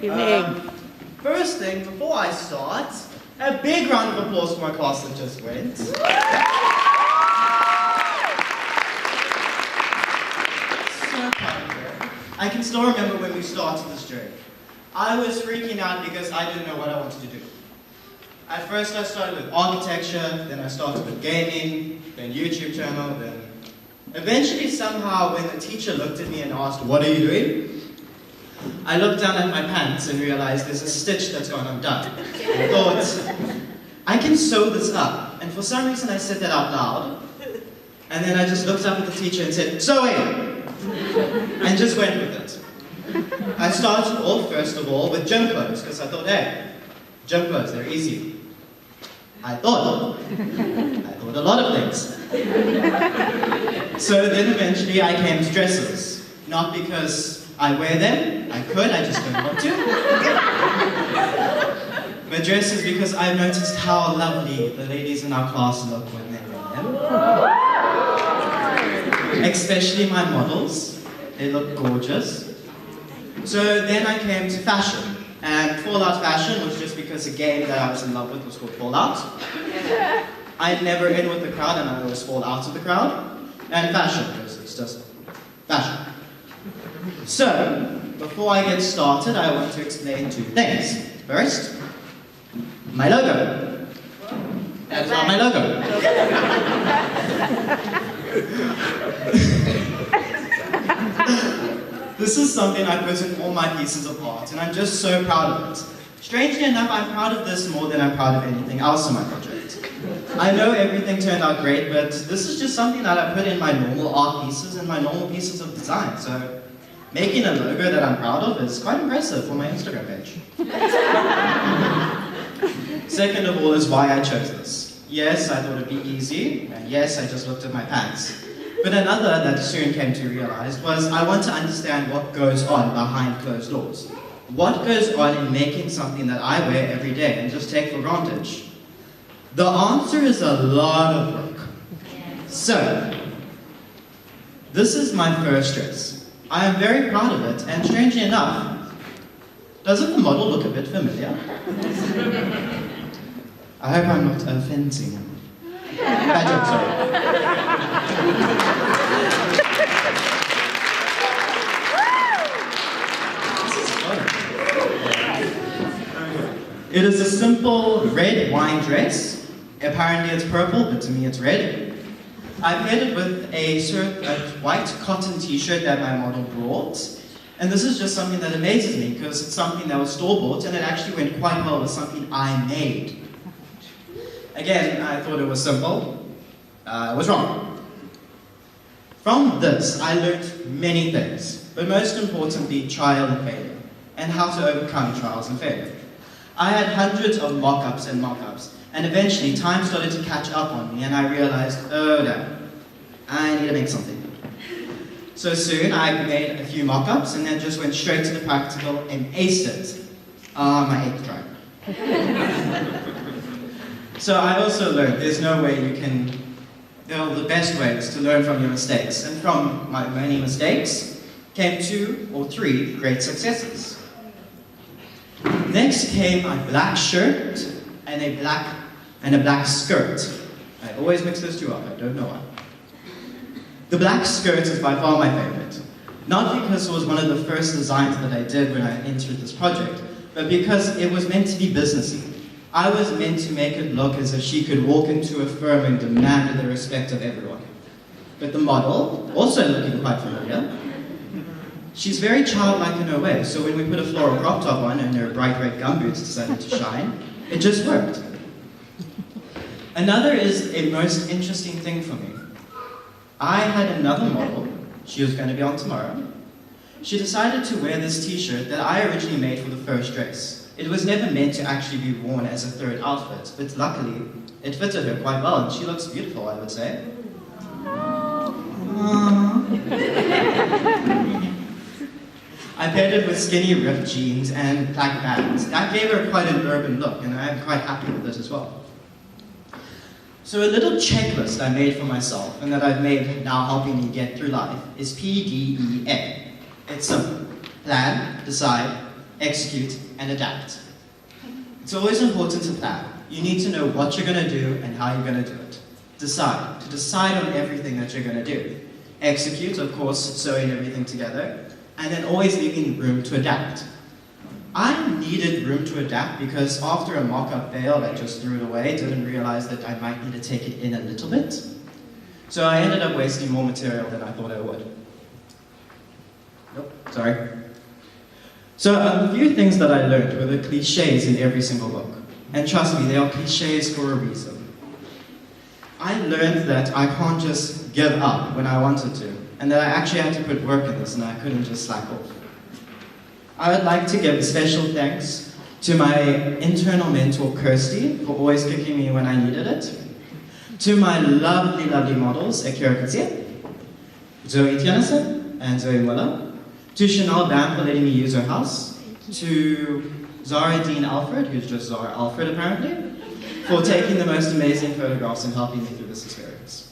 Evening. First thing, before I start, a big round of applause for my class that just went. So proud of you. I can still remember when we started this journey. I was freaking out because I didn't know what I wanted to do. At first I started with architecture, then I started with gaming, then YouTube channel, then eventually somehow when the teacher looked at me and asked, "What are you doing?" I looked down at my pants and realized there's a stitch that's gone undone. I thought, I can sew this up. And for some reason I said that out loud. And then I just looked up at the teacher and said, "Sewing!" And just went with it. I started off, first of all, with gym clothes, because I thought, hey, gym clothes, they're easy. I thought a lot of things. So then eventually I came to dresses. Not because I wear them, I could, I just don't want to. But dresses because I've noticed how lovely the ladies in our class look when they wear them. Especially my models, they look gorgeous. So then I came to fashion. And Fallout fashion was just because a game that I was in love with was called Fallout. I'd never in with the crowd and I always fall out of the crowd. And fashion, because it's just fashion. So, before I get started, I want to explain two things. First, my logo. That's not my logo. This is something I put in all my pieces of art, and I'm just so proud of it. Strangely enough, I'm proud of this more than I'm proud of anything else in my project. I know everything turned out great, but this is just something that I put in my normal art pieces and my normal pieces of design, so making a logo that I'm proud of is quite impressive for my Instagram page. Second of all is why I chose this. Yes, I thought it'd be easy, and yes, I just looked at my pants. But another that I soon came to realize was I want to understand what goes on behind closed doors. What goes on in making something that I wear every day and just take for granted? The answer is a lot of work. So, this is my first dress. I am very proud of it, and strangely enough, doesn't the model look a bit familiar? I hope I'm not offending. Bad joke, sorry. It is a simple red wine dress. Apparently it's purple, but to me it's red. I paired it with a white cotton t-shirt that my model brought. And this is just something that amazes me because it's something that was store-bought and it actually went quite well with something I made. Again, I thought it was simple. I was wrong. From this, I learned many things, but most importantly, trial and failure, and how to overcome trials and failure. I had hundreds of mock-ups and mock-ups, and eventually time started to catch up on me, and I realized, oh no, I need to make something. So soon, I made a few mock-ups, and then just went straight to the practical and aced it. My 8th try. So I also learned there's no way you can, the best way is to learn from your mistakes. And from my many mistakes came 2 or 3 great successes. Next came a black shirt and a black skirt. I always mix those two up, I don't know why. The black skirt is by far my favorite. Not because it was one of the first designs that I did when I entered this project, but because it was meant to be businessy. I was meant to make it look as if she could walk into a firm and demand the respect of everyone. But the model, also looking quite familiar, she's very childlike in her way, so when we put a floral crop top on and her bright red gumboots decided to shine, it just worked. Another is a most interesting thing for me. I had another model, she was going to be on tomorrow. She decided to wear this t-shirt that I originally made for the first dress. It was never meant to actually be worn as a third outfit, but luckily, it fitted her quite well, and she looks beautiful, I would say. I paired it with skinny ripped jeans and black bands. That gave her quite an urban look, and I'm quite happy with it as well. So a little checklist I made for myself, and that I've made now helping me get through life, is PDEA. It's simple. Plan, decide, execute, and adapt. It's always important to plan. You need to know what you're going to do and how you're going to do it. Decide. To decide on everything that you're going to do. Execute, of course, sewing everything together, and then always leaving room to adapt. I needed room to adapt because after a mock-up failed, I just threw it away, didn't realize that I might need to take it in a little bit. So I ended up wasting more material than I thought I would. Nope, sorry. So a few things that I learned were the cliches in every single book. And trust me, they are cliches for a reason. I learned that I can't just give up when I wanted to, and that I actually had to put work in this and I couldn't just slack off. I would like to give special thanks to my internal mentor, Kirsty, for always kicking me when I needed it. To my lovely, lovely models, Akira Katsia, Zoe Tianison, and Zoe Muller. To Chanel Bam for letting me use her house. To Zara Dean Alfred, who's just Zara Alfred apparently, for taking the most amazing photographs and helping me through this experience.